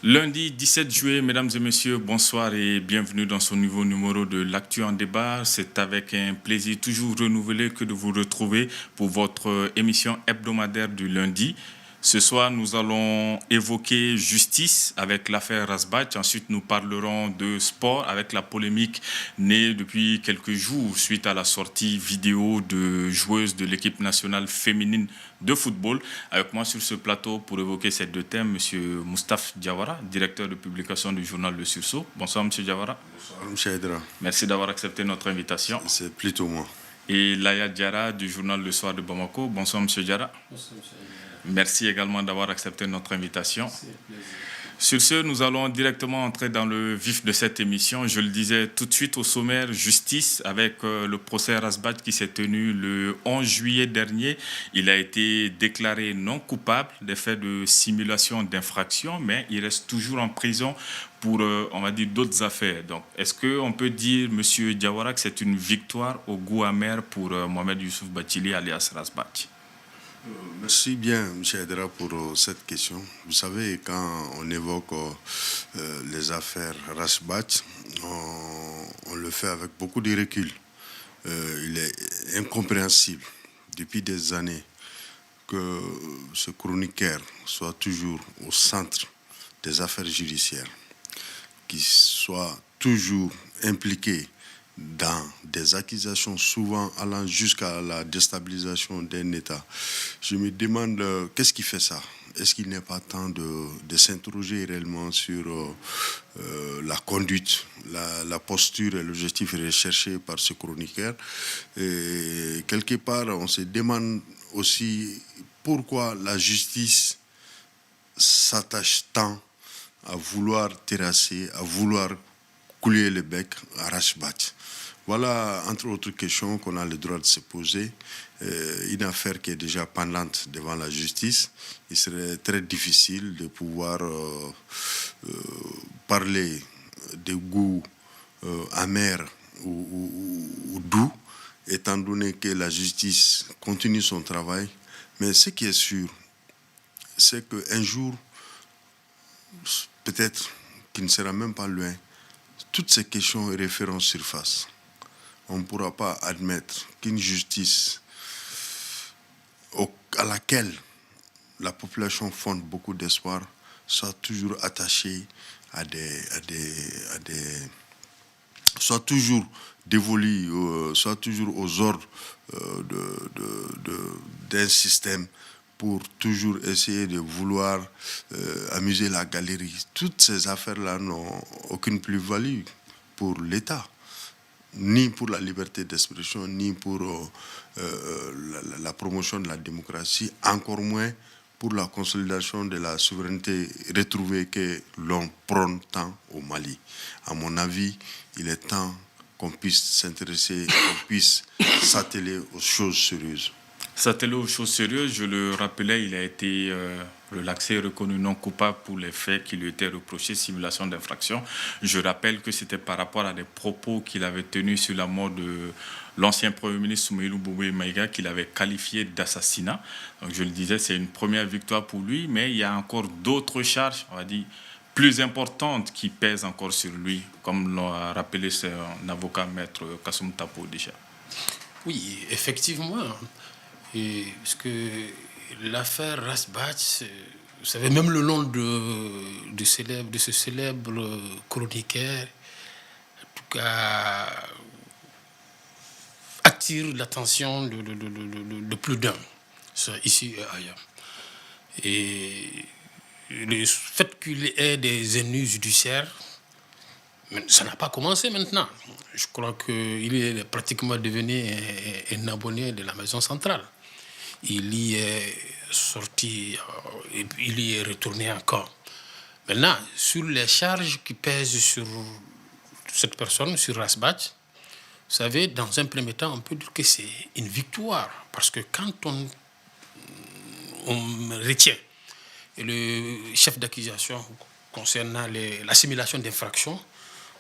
Lundi 17 juillet, mesdames et messieurs, bonsoir et bienvenue dans ce nouveau numéro de l'Actu en débat. C'est avec un plaisir toujours renouvelé que de vous retrouver pour votre émission hebdomadaire du lundi. Ce soir, nous allons évoquer justice avec l'affaire Rasbach. Ensuite, nous parlerons de sport avec la polémique née depuis quelques jours suite à la sortie vidéo de joueuses de l'équipe nationale féminine de football. Avec moi sur ce plateau pour évoquer ces deux thèmes, M. Moustapha Diawara, directeur de publication du journal Le Sursaut. Bonsoir, M. Diawara. Bonsoir, M. Edra. Merci d'avoir accepté notre invitation. C'est plutôt moi. Et Laya Diarra du journal Le Soir de Bamako. Bonsoir, M. Diarra. Bonsoir, M. Merci également d'avoir accepté notre invitation. Sur ce, nous allons directement entrer dans le vif de cette émission. Je le disais tout de suite au sommaire, justice avec le procès Rasbach qui s'est tenu le 11 juillet dernier. Il a été déclaré non coupable des faits de simulation d'infraction, mais il reste toujours en prison pour, on va dire, d'autres affaires. Donc, est-ce qu'on peut dire, M. Diawara, que c'est une victoire au goût amer pour Mohamed Youssouf Bathily alias Rasbach? Merci bien, M. Edra, pour cette question. Vous savez, quand on évoque les affaires Rasbach, on le fait avec beaucoup de recul. Il est incompréhensible depuis des années que ce chroniqueur soit toujours au centre des affaires judiciaires, qu'il soit toujours impliqué dans des accusations souvent allant jusqu'à la déstabilisation d'un État. Je me demande qu'est-ce qui fait ça? Est-ce qu'il n'est pas temps de s'interroger réellement sur la conduite, la posture et l'objectif recherché par ce chroniqueur? Et quelque part, on se demande aussi pourquoi la justice s'attache tant à vouloir terrasser, à vouloir couler le bec à Rasbach. Voilà, entre autres questions, qu'on a le droit de se poser. Une affaire qui est déjà pendante devant la justice. Il serait très difficile de pouvoir parler de goût amer ou doux, étant donné que la justice continue son travail. Mais ce qui est sûr, c'est qu'un jour, peut-être qu'il ne sera même pas loin, toutes ces questions reféreront surface. On ne pourra pas admettre qu'une justice à laquelle la population fonde beaucoup d'espoir soit toujours attachée soit toujours dévolue, soit toujours aux ordres d'un système pour toujours essayer de vouloir amuser la galerie. Toutes ces affaires-là n'ont aucune plus-value pour l'État, ni pour la liberté d'expression, ni pour la promotion de la démocratie, encore moins pour la consolidation de la souveraineté retrouvée que l'on prône tant au Mali. À mon avis, il est temps qu'on puisse s'intéresser, qu'on puisse s'atteler aux choses sérieuses. S'atteler aux choses sérieuses, je le rappelais, il a été relaxé, reconnu non coupable pour les faits qui lui étaient reprochés, simulation d'infraction. Je rappelle que c'était par rapport à des propos qu'il avait tenus sur la mort de l'ancien Premier ministre Soumaïlou Bouboué Maïga, qu'il avait qualifié d'assassinat. Donc je le disais, c'est une première victoire pour lui, mais il y a encore d'autres charges, on va dire, plus importantes qui pèsent encore sur lui, comme l'a rappelé son avocat, maître Kassoum Tapo déjà. Oui, effectivement. Parce que l'affaire Rasbach, vous savez, même le nom de ce célèbre chroniqueur, en tout cas, attire l'attention de plus d'un, ici et ailleurs. Et le fait qu'il ait des ennuis judiciaires, ça n'a pas commencé maintenant. Je crois qu'il est pratiquement devenu un abonné de la maison centrale. Il y est sorti et puis il y est retourné encore. Maintenant, sur les charges qui pèsent sur cette personne, sur Rasbach, vous savez, dans un premier temps, on peut dire que c'est une victoire. Parce que quand on retient le chef d'accusation concernant la simulation d'infraction,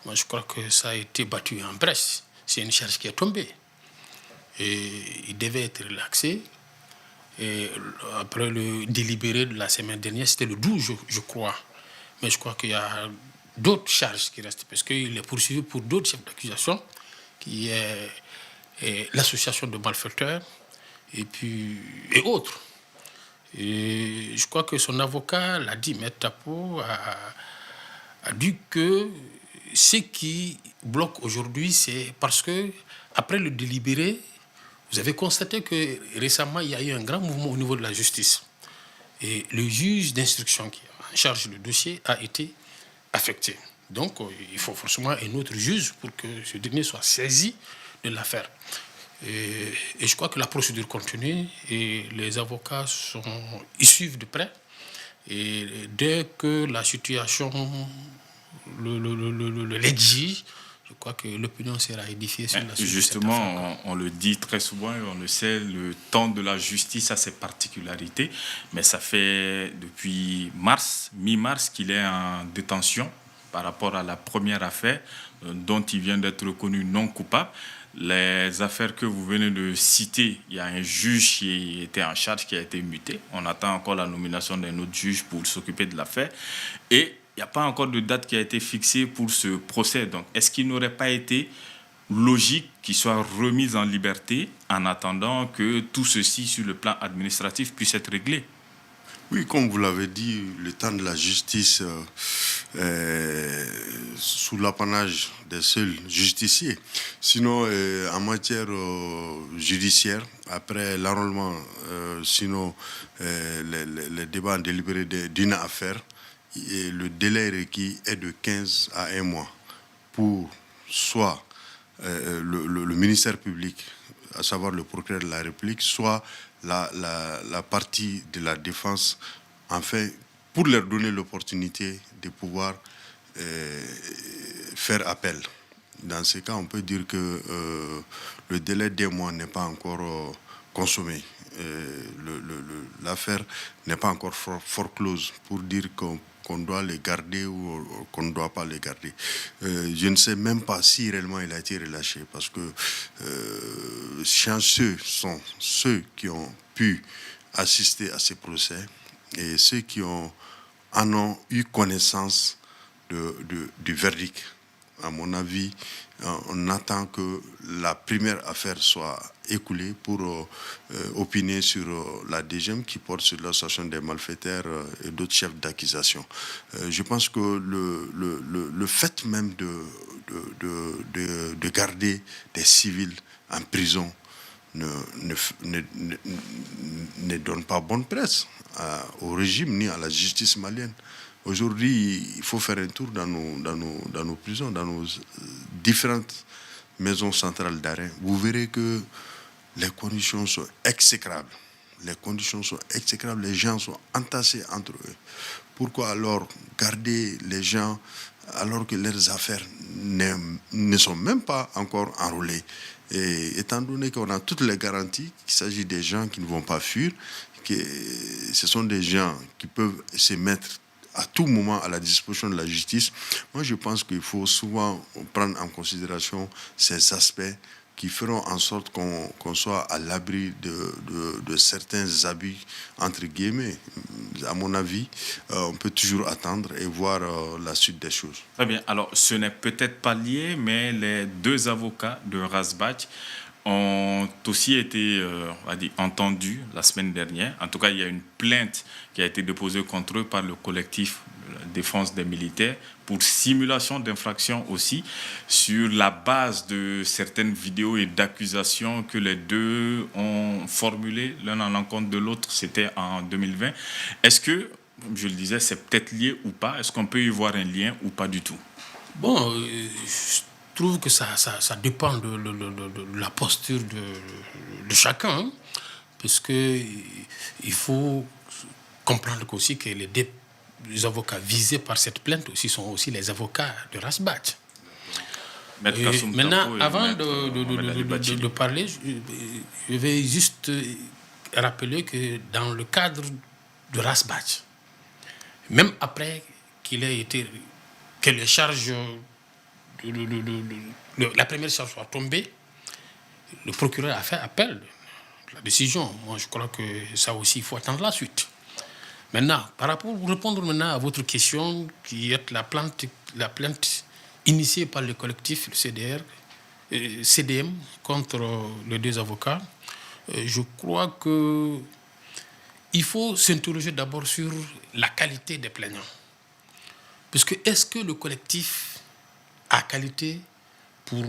moi je crois que ça a été battu en brèche. C'est une charge qui est tombée. Et il devait être relaxé. Et après le délibéré de la semaine dernière, c'était le 12, je crois, mais je crois qu'il y a d'autres charges qui restent, parce qu'il est poursuivi pour d'autres chefs d'accusation, qui est l'association de malfaiteurs et autres. Et je crois que son avocat l'a dit, Maître Tapo a dit que ce qui bloque aujourd'hui, c'est parce que après le délibéré, vous avez constaté que récemment, il y a eu un grand mouvement au niveau de la justice. Et le juge d'instruction qui est en charge du dossier a été affecté. Donc, il faut forcément un autre juge pour que ce dernier soit saisi de l'affaire. Et je crois que la procédure continue et les avocats ils suivent de près. Et dès que la situation l'exige, je crois que l'opinion sera édifiée sur la suite. Justement, on le dit très souvent et on le sait, le temps de la justice a ses particularités, mais ça fait depuis mi-mars, qu'il est en détention par rapport à la première affaire dont il vient d'être reconnu non coupable. Les affaires que vous venez de citer, il y a un juge qui était en charge, qui a été muté. On attend encore la nomination d'un autre juge pour s'occuper de l'affaire. Et il n'y a pas encore de date qui a été fixée pour ce procès. Donc, est-ce qu'il n'aurait pas été logique qu'il soit remis en liberté en attendant que tout ceci, sur le plan administratif, puisse être réglé? Oui, comme vous l'avez dit, le temps de la justice sous l'apanage des seuls justiciers. Sinon, en matière judiciaire, après l'enrôlement, les débats en délibéré d'une affaire, et le délai requis est de 15 à 1 mois pour soit le ministère public, à savoir le procureur de la République, soit la partie de la défense, enfin, pour leur donner l'opportunité de pouvoir faire appel. Dans ce cas, on peut dire que le délai d'1 mois n'est pas encore consommé. L'affaire n'est pas encore foreclose pour dire qu'on doit les garder ou qu'on ne doit pas les garder. Je ne sais même pas si réellement il a été relâché, parce que chanceux sont ceux qui ont pu assister à ces procès et ceux qui en ont eu connaissance du verdict. À mon avis, on attend que la première affaire soit écoulée pour opiner sur la deuxième qui porte sur l'association des malfaiteurs et d'autres chefs d'accusation. Je pense que le fait même de garder des civils en prison ne donne pas bonne presse au régime ni à la justice malienne. Aujourd'hui, il faut faire un tour dans nos prisons, dans nos différentes maisons centrales d'arrêt. Vous verrez que les conditions sont exécrables. Les gens sont entassés entre eux. Pourquoi alors garder les gens alors que leurs affaires ne sont même pas encore enrôlées? Et étant donné qu'on a toutes les garanties qu'il s'agit des gens qui ne vont pas fuir, que ce sont des gens qui peuvent se mettre à tout moment à la disposition de la justice, moi je pense qu'il faut souvent prendre en considération ces aspects qui feront en sorte qu'on soit à l'abri de certains abus, entre guillemets. À mon avis, on peut toujours attendre et voir la suite des choses. Très bien. Alors, ce n'est peut-être pas lié, mais les 2 avocats de Rasbach ont aussi été entendus la semaine dernière. En tout cas, il y a une plainte qui a été déposée contre eux par le collectif de la défense des militaires pour simulation d'infraction aussi, sur la base de certaines vidéos et d'accusations que les 2 ont formulées l'un à l'encontre de l'autre. C'était en 2020. Est-ce que, comme je le disais, c'est peut-être lié ou pas? Est-ce qu'on peut y voir un lien ou pas du tout? Bon, je trouve que ça dépend de la posture de chacun, hein, parce qu'il faut comprendre aussi que les avocats visés par cette plainte aussi sont aussi les avocats de Rasbach. Maintenant, avant de parler, je vais juste rappeler que dans le cadre de Rasbach, même après que les charges, la première charge soit tombée, le procureur a fait appel de la décision. Moi, je crois que ça aussi, il faut attendre la suite. Maintenant, pour répondre maintenant à votre question, qui est la plainte initiée par le collectif, le CDM, contre les deux avocats, je crois que il faut s'interroger d'abord sur la qualité des plaignants. Parce que est-ce que le collectif a qualité pour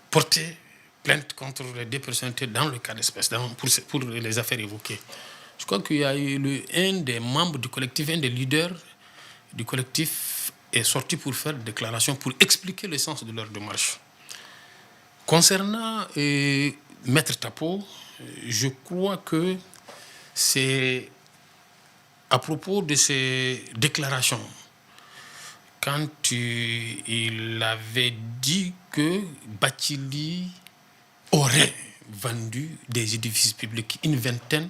porter plainte contre les deux personnalités dans le cas d'espèce, pour les affaires évoquées? Je crois qu'il y a eu un des membres du collectif, un des leaders du collectif est sorti pour faire des déclarations, pour expliquer le sens de leur démarche. Concernant Maître Tapo, je crois que c'est à propos de ces déclarations, quand il avait dit que Bathily aurait vendu des édifices publics, une vingtaine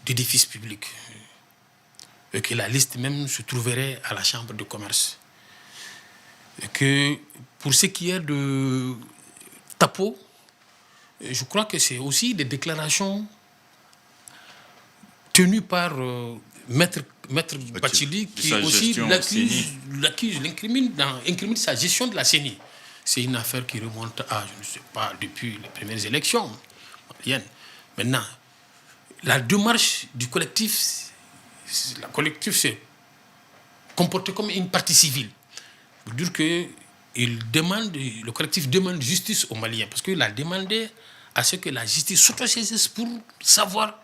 d'édifices publics, et que la liste même se trouverait à la chambre de commerce. Et que pour ce qui est de Tapo, je crois que c'est aussi des déclarations tenues par Maître Bathily, qui aussi l'incrimine sa gestion de la CENI. C'est une affaire qui remonte à, je ne sais pas, depuis les premières élections maliennes. Maintenant, la démarche du collectif, s'est comporté comme une partie civile. Pour dire que le collectif demande justice aux Maliens, parce qu'il a demandé à ce que la justice s'autosaisisse pour savoir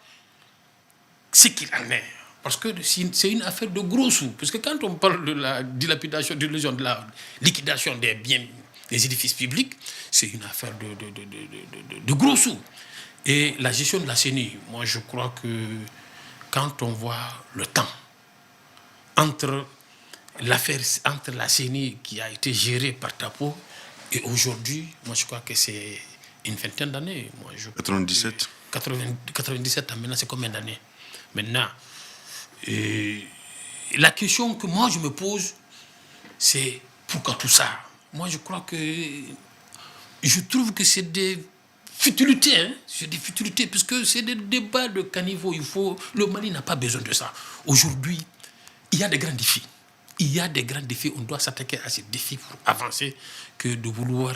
ce qu'il en est. Parce que c'est une affaire de gros sous. Parce que quand on parle de la dilapidation, de la liquidation des biens, des édifices publics, c'est une affaire de gros sous. Et la gestion de la CENI, moi je crois que quand on voit le temps entre l'affaire, entre la CENI qui a été gérée par Tapo et aujourd'hui, moi je crois que c'est une vingtaine d'années. 97 97, maintenant c'est combien d'années? Maintenant, la question que moi je me pose, c'est pourquoi tout ça? Moi je crois que, je trouve que c'est des futilités, hein? C'est des futilités, parce que c'est des débats de caniveau. Le Mali n'a pas besoin de ça. Aujourd'hui, il y a des grands défis. On doit s'attaquer à ces défis pour avancer, que de vouloir,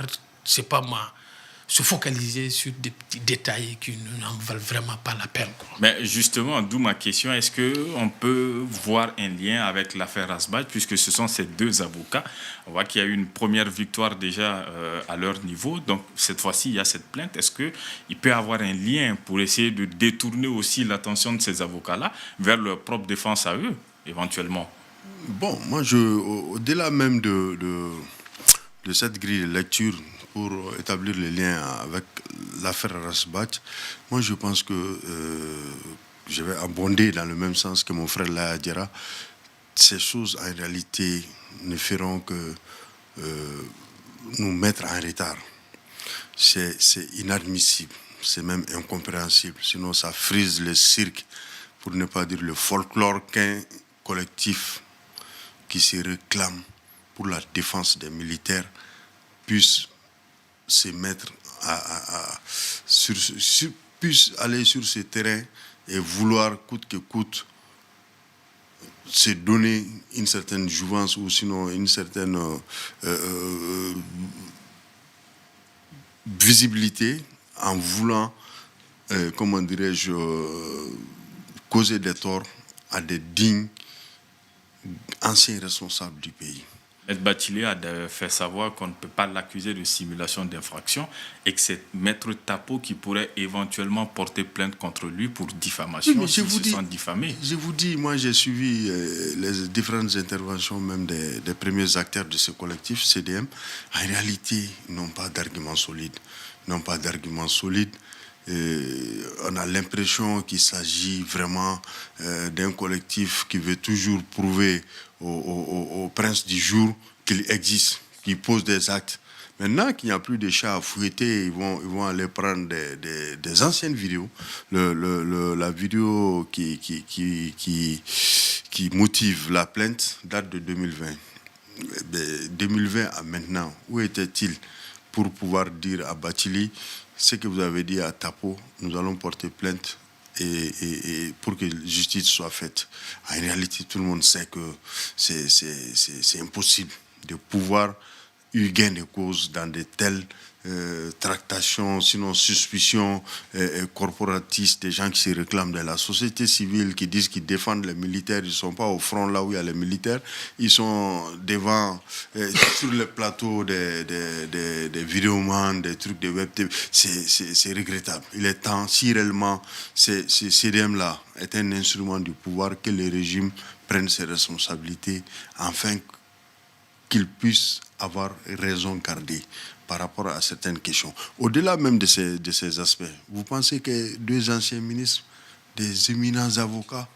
se focaliser sur des petits détails qui n'en valent vraiment pas la peine, quoi. Mais justement, d'où ma question, est-ce qu'on peut voir un lien avec l'affaire Rasbach, puisque ce sont ces deux avocats? On voit qu'il y a eu une première victoire déjà à leur niveau, donc cette fois-ci, il y a cette plainte. Est-ce qu'il peut y avoir un lien pour essayer de détourner aussi l'attention de ces avocats-là vers leur propre défense à eux, éventuellement? Bon, moi, au-delà même de cette grille de lecture, pour établir les liens avec l'affaire Rasbach, moi je pense que je vais abonder dans le même sens que mon frère Laya Diarra. Ces choses en réalité ne feront que nous mettre en retard. C'est inadmissible, c'est même incompréhensible. Sinon ça frise le cirque, pour ne pas dire le folklore, qu'un collectif qui se réclame pour la défense des militaires puisse se mettre puisse aller sur ce terrain et vouloir coûte que coûte se donner une certaine jouvence ou sinon une certaine visibilité en voulant, comment dirais-je, causer des torts à des dignes anciens responsables du pays. Maître Bathily a fait savoir qu'on ne peut pas l'accuser de simulation d'infraction et que c'est Maître Tapo qui pourrait éventuellement porter plainte contre lui pour diffamation s'ils se sont diffamés. Je vous dis, moi j'ai suivi les différentes interventions même des premiers acteurs de ce collectif, CDM. En réalité, ils n'ont pas d'arguments solides. On a l'impression qu'il s'agit vraiment d'un collectif qui veut toujours prouver au prince du jour qu'il existe, qu'il pose des actes. Maintenant qu'il n'y a plus de chats à fouetter, ils vont aller prendre des anciennes vidéos. La vidéo qui motive la plainte date de 2020. 2020 à maintenant, où était-il pour pouvoir dire à Bathily: ce que vous avez dit à Tapo, nous allons porter plainte et pour que justice soit faite. En réalité, tout le monde sait que c'est impossible de pouvoir eu gain de cause dans de telles tractations, sinon suspicions corporatistes, des gens qui se réclament de la société civile, qui disent qu'ils défendent les militaires. Ils ne sont pas au front là où il y a les militaires. Ils sont devant, sur le plateau des vidéomans, des trucs de web TV. C'est regrettable. Il est temps, si réellement ces CDM-là est un instrument du pouvoir, que le régime prenne ses responsabilités, afin qu'il puisse avoir raison gardée par rapport à certaines questions. Au-delà même de ces aspects, vous pensez que 2 anciens ministres, des éminents avocats,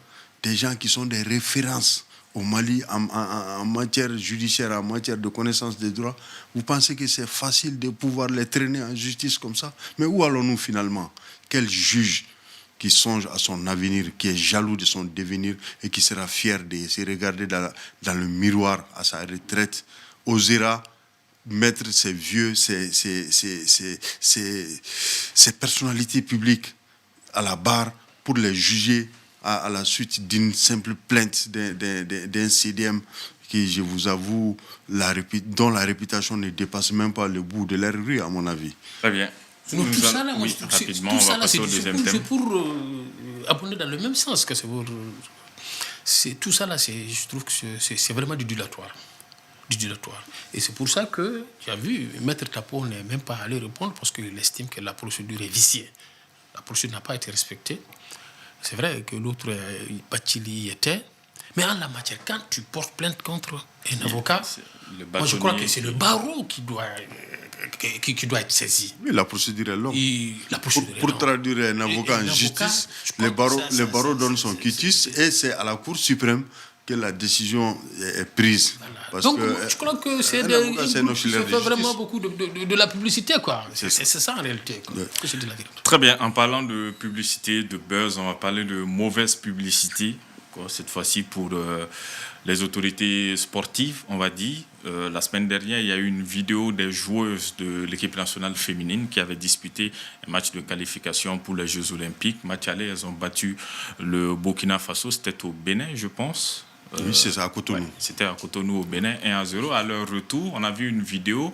des gens qui sont des références au Mali en matière judiciaire, en matière de connaissance des droits, vous pensez que c'est facile de pouvoir les traîner en justice comme ça? Mais où allons-nous finalement? Quel juge qui songe à son avenir, qui est jaloux de son devenir et qui sera fier de se regarder dans le miroir à sa retraite, osera mettre ces vieux, ces personnalités publiques à la barre pour les juger à la suite d'une simple plainte d'un CDM qui, je vous avoue, dont la réputation ne dépasse même pas le bout de leur rue, à mon avis. Très bien. Non, tout ça, là, oui, rapidement, on va passer au deuxième thème. C'est pour abonder dans le même sens que tout ça, là, je trouve que c'est vraiment du dilatoire. Et c'est pour ça que, tu as vu, Maître Tapo n'est même pas allé répondre parce qu'il estime que la procédure est viciée. La procédure n'a pas été respectée. C'est vrai que l'autre, Bachili, y était. Mais en la matière, quand tu portes plainte contre un avocat, moi je crois que c'est le barreau qui doit être saisi. Oui, la procédure est longue. Pour traduire un avocat en justice, le barreau donne son quitus et c'est à la Cour suprême que la décision est prise. Voilà. Parce donc, que, je crois que c'est vraiment beaucoup de la publicité, quoi. C'est ça en réalité. Ouais. C'est de la vérité. Très bien. En parlant de publicité, de buzz, on va parler de mauvaise publicité. Cette fois-ci pour les autorités sportives, on va dire. La semaine dernière, il y a eu une vidéo des joueuses de l'équipe nationale féminine qui avaient disputé un match de qualification pour les Jeux Olympiques. Match aller, elles ont battu le Burkina Faso. C'était au Bénin, je pense. Oui, c'est ça, à Cotonou. Ouais, c'était à Cotonou au Bénin, 1-0. À leur retour, on a vu une vidéo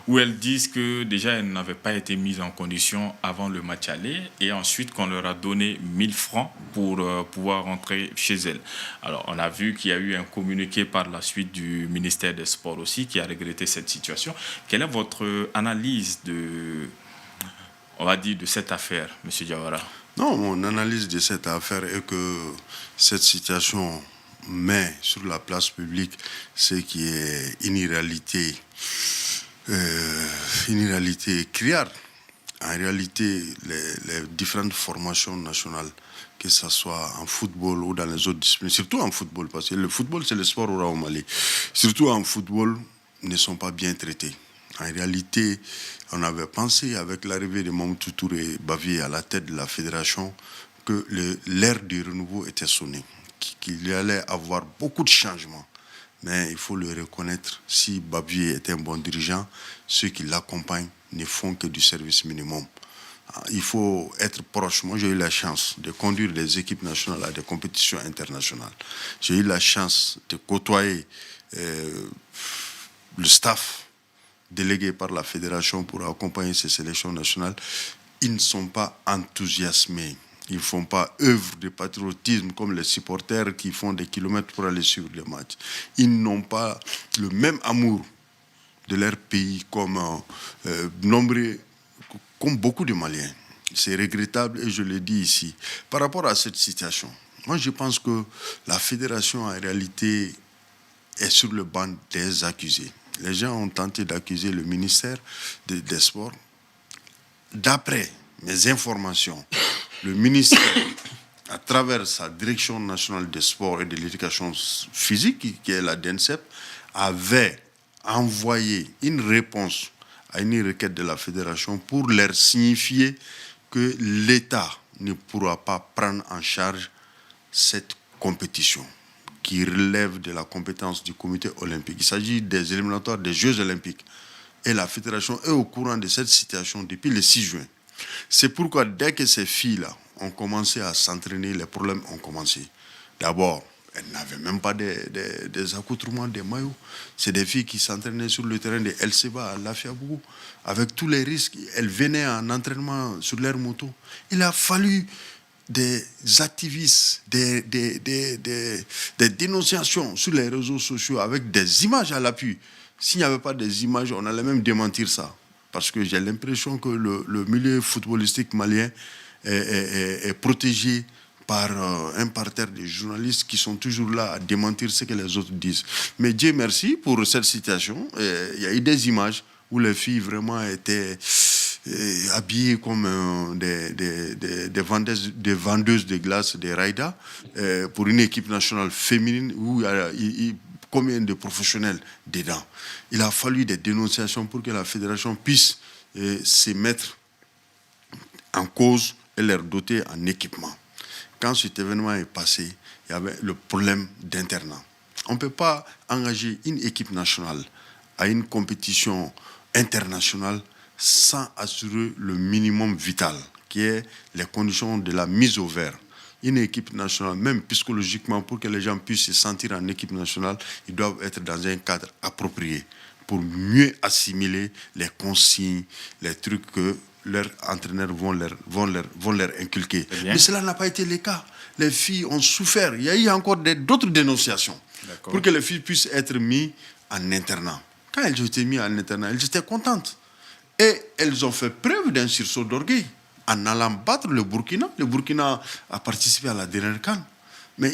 où elles disent que déjà elles n'avaient pas été mises en condition avant le match aller et ensuite qu'on leur a donné 1000 francs pour pouvoir rentrer chez elles. Alors, on a vu qu'il y a eu un communiqué par la suite du ministère des Sports aussi qui a regretté cette situation. Quelle est votre analyse de cette affaire, M. Diawara? Non, mon analyse de cette affaire est que cette situation met sur la place publique ce qui est une irréalité criarde. En réalité, les différentes formations nationales, que ce soit en football ou dans les autres disciplines, surtout en football, parce que le football, c'est le sport au Mali, surtout en football, ne sont pas bien traités. En réalité, on avait pensé, avec l'arrivée de Mamadou Touré Bavier à la tête de la fédération, que l'ère du renouveau était sonnée, qu'il y allait avoir beaucoup de changements. Mais il faut le reconnaître, si Bavier est un bon dirigeant, ceux qui l'accompagnent ne font que du service minimum. Il faut être proche. Moi, j'ai eu la chance de conduire des équipes nationales à des compétitions internationales. J'ai eu la chance de côtoyer le staff délégué par la fédération pour accompagner ces sélections nationales. Ils ne sont pas enthousiasmés. Ils ne font pas œuvre de patriotisme comme les supporters qui font des kilomètres pour aller suivre les matchs. Ils n'ont pas le même amour de leur pays comme beaucoup de Maliens. C'est regrettable et je le dis ici. Par rapport à cette situation, moi je pense que la fédération en réalité est sur le banc des accusés. Les gens ont tenté d'accuser le ministère des Sports. D'après mes informations, le ministère, à travers sa direction nationale des sports et de l'éducation physique, qui est la DENSEP, avait envoyé une réponse à une requête de la fédération pour leur signifier que l'État ne pourra pas prendre en charge cette compétition qui relève de la compétence du comité olympique. Il s'agit des éliminatoires des Jeux olympiques. Et la fédération est au courant de cette situation depuis le 6 juin. C'est pourquoi dès que ces filles-là ont commencé à s'entraîner, les problèmes ont commencé. D'abord, elles n'avaient même pas des accoutrements, des maillots. C'est des filles qui s'entraînaient sur le terrain de LCBA à Lafiabougou. Avec tous les risques, elles venaient en entraînement sur leur moto. Il a fallu des activistes, des dénonciations sur les réseaux sociaux avec des images à l'appui. S'il n'y avait pas des images, on allait même démentir ça. Parce que j'ai l'impression que le milieu footballistique malien est protégé par un parterre de journalistes qui sont toujours là à démentir ce que les autres disent. Mais Dieu merci pour cette situation. Il y a eu des images où les filles vraiment étaient habillées comme des vendeuses de glace, des raïdas, pour une équipe nationale féminine où il y a combien de professionnels dedans. Il a fallu des dénonciations pour que la fédération puisse se mettre en cause et leur doter en équipement. Quand cet événement est passé, il y avait le problème d'internat. On ne peut pas engager une équipe nationale à une compétition internationale sans assurer le minimum vital, qui est les conditions de la mise au vert. Une équipe nationale, même psychologiquement, pour que les gens puissent se sentir en équipe nationale, ils doivent être dans un cadre approprié pour mieux assimiler les consignes, les trucs que leurs entraîneurs vont leur inculquer. Mais cela n'a pas été le cas. Les filles ont souffert. Il y a eu encore d'autres dénonciations pour que les filles puissent être mises en internat. Quand elles ont été mises en internat, elles étaient contentes. Et elles ont fait preuve d'un sursaut d'orgueil en allant battre le Burkina. Le Burkina a participé à la dernière CAN. Mais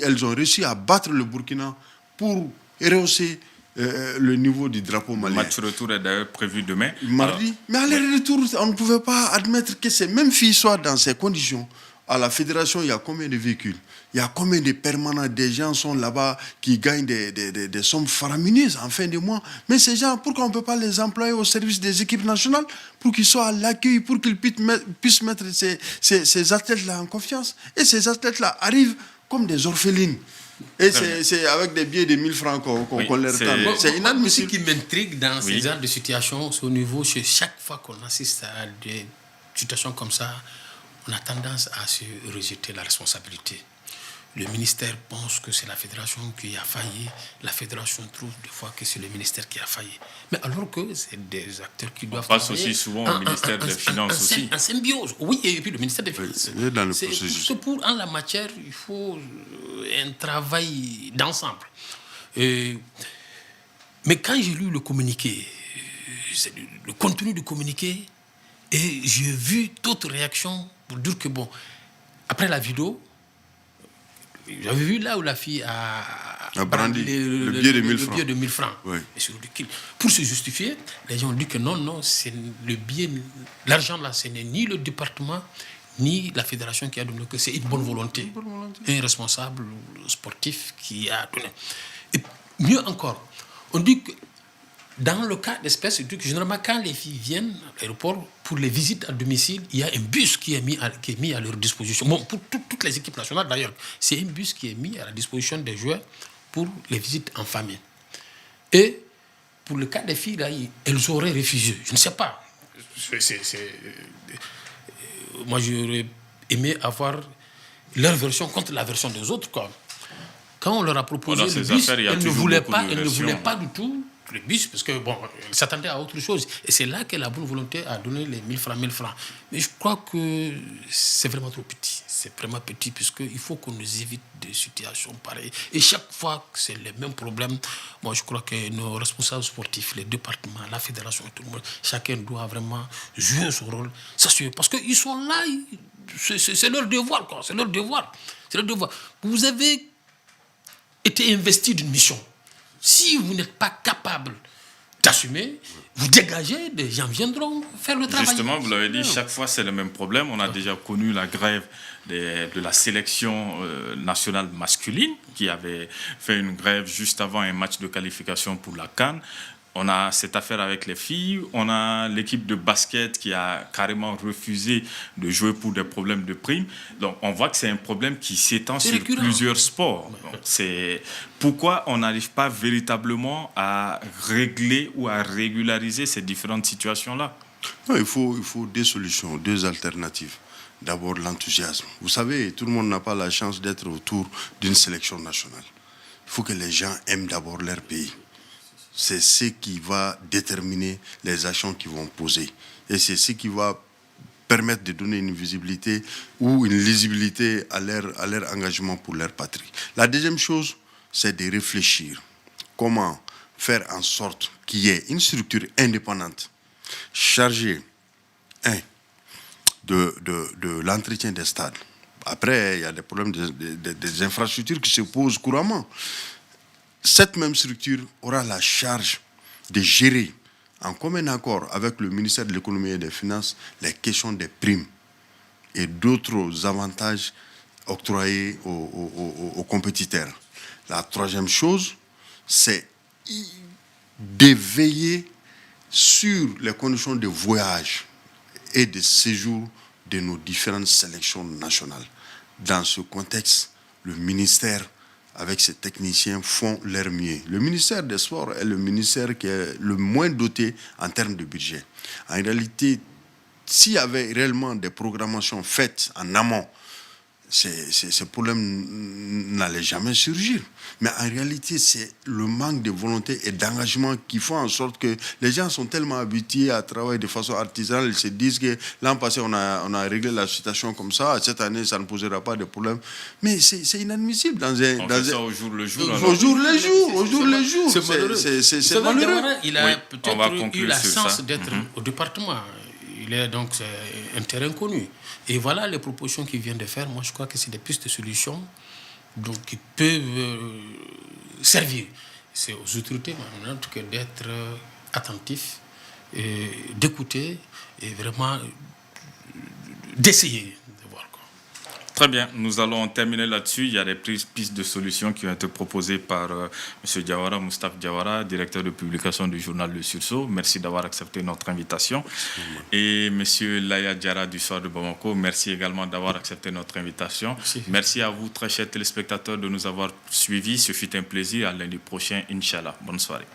elles ont réussi à battre le Burkina pour rehausser le niveau du drapeau malien. Le match retour est d'ailleurs prévu demain. Mardi. Mais à l'aller-retour, on ne pouvait pas admettre que ces mêmes filles soient dans ces conditions. À la fédération, il y a combien de véhicules? Il y a combien de permanents? Des gens sont là-bas qui gagnent des sommes faramineuses en fin de mois. Mais ces gens, pourquoi on ne peut pas les employer au service des équipes nationales pour qu'ils soient à l'accueil, pour qu'ils puissent mettre ces athlètes-là en confiance? Et ces athlètes-là arrivent comme des orphelines. Et c'est avec des billets de 1000 francs qu'on leur tend. C'est inadmissible. Ce qui m'intrigue dans ces genres de situations, c'est au niveau, chaque fois qu'on assiste à des situations comme ça, on a tendance à se rejeter la responsabilité. Le ministère pense que c'est la fédération qui a failli. La fédération trouve des fois que c'est le ministère qui a failli. Mais alors que c'est des acteurs qui doivent... On passe aussi souvent au ministère des Finances aussi. En symbiose, oui, et puis le ministère des Finances. Dans le processus. En la matière, il faut un travail d'ensemble. Mais quand j'ai lu le communiqué, le contenu du communiqué, et j'ai vu d'autres réactions pour dire que, bon, après la vidéo, j'avais vu là où la fille a brandi le billet de 1000 francs. Le billet de 1000 francs. Oui. Pour se justifier, les gens ont dit que non, c'est le billet, l'argent là, ce n'est ni le département, ni la fédération qui a donné, que c'est une bonne volonté. Un responsable sportif qui a donné. Et mieux encore, on dit que dans le cas d'espèce, généralement, quand les filles viennent à l'aéroport pour les visites à domicile, il y a un bus qui est mis à leur disposition. Bon, pour toutes les équipes nationales d'ailleurs, c'est un bus qui est mis à la disposition des joueurs pour les visites en famille. Et pour le cas des filles, là, elles auraient refusé. Je ne sais pas. Moi, j'aurais aimé avoir leur version contre la version des autres, quoi. Quand on leur a proposé le bus, elles ne voulaient pas du tout le bus, parce que bon, ils s'attendaient à autre chose. Et c'est là que la bonne volonté a donné les 1000 francs. Mais je crois que c'est vraiment trop petit. C'est vraiment petit, puisqu'il faut qu'on nous évite des situations pareilles. Et chaque fois que c'est les mêmes problèmes, moi je crois que nos responsables sportifs, les départements, la fédération, tout le monde, chacun doit vraiment jouer son rôle. Parce qu'ils sont là, c'est leur devoir, quoi. C'est leur devoir. Vous avez été investi d'une mission. Si vous n'êtes pas capable d'assumer, vous dégagez, des gens viendront faire le travail. Justement, vous l'avez dit, chaque fois c'est le même problème. On a déjà connu la grève de la sélection nationale masculine qui avait fait une grève juste avant un match de qualification pour la CAN. On a cette affaire avec les filles. On a l'équipe de basket qui a carrément refusé de jouer pour des problèmes de primes. Donc, on voit que c'est un problème qui s'étend sur plusieurs sports. Donc, c'est pourquoi on n'arrive pas véritablement à régler ou à régulariser ces différentes situations-là. Non, il faut deux solutions, deux alternatives. d'abord l'enthousiasme. Vous savez, tout le monde n'a pas la chance d'être autour d'une sélection nationale. Il faut que les gens aiment d'abord leur pays. C'est ce qui va déterminer les actions qu'ils vont poser. Et c'est ce qui va permettre de donner une visibilité ou une lisibilité à leur engagement pour leur patrie. La deuxième chose, c'est de réfléchir comment faire en sorte qu'il y ait une structure indépendante chargée de l'entretien des stades. Après, il y a des problèmes des infrastructures qui se posent couramment. Cette même structure aura la charge de gérer, en commun accord avec le ministère de l'Économie et des Finances, les questions des primes et d'autres avantages octroyés aux compétiteurs. La troisième chose, c'est de veiller sur les conditions de voyage et de séjour de nos différentes sélections nationales. Dans ce contexte, le ministère, avec ses techniciens, font leur mieux. Le ministère des Sports est le ministère qui est le moins doté en termes de budget. En réalité, s'il y avait réellement des programmations faites en amont, ces problèmes n'allaient jamais surgir. Mais en réalité, c'est le manque de volonté et d'engagement qui font en sorte que les gens sont tellement habitués à travailler de façon artisanale. Ils se disent que l'an passé, on a réglé la situation comme ça. Cette année, ça ne posera pas de problème. Mais c'est inadmissible. On fait ça au jour le jour. Au jour le jour. C'est malheureux. C'est malheureux. Il a peut-être eu la chance ça. d'être au département. Donc c'est un terrain connu. Et voilà les propositions qu'il vient de faire. Moi, je crois que c'est des pistes de solutions qui peuvent servir. C'est aux autorités maintenant d'être attentifs, d'écouter et vraiment d'essayer de voir. Très bien, nous allons terminer là-dessus. Il y a des pistes de solutions qui ont été proposées par M. Diawara, Moustapha Diawara, directeur de publication du journal Le Sursaut. Merci d'avoir accepté notre invitation. Et M. Laya Diarra du Soir de Bamako, merci également d'avoir accepté notre invitation. Merci à vous, très chers téléspectateurs, de nous avoir suivis. Ce fut un plaisir. À lundi prochain, Inch'Allah. Bonne soirée.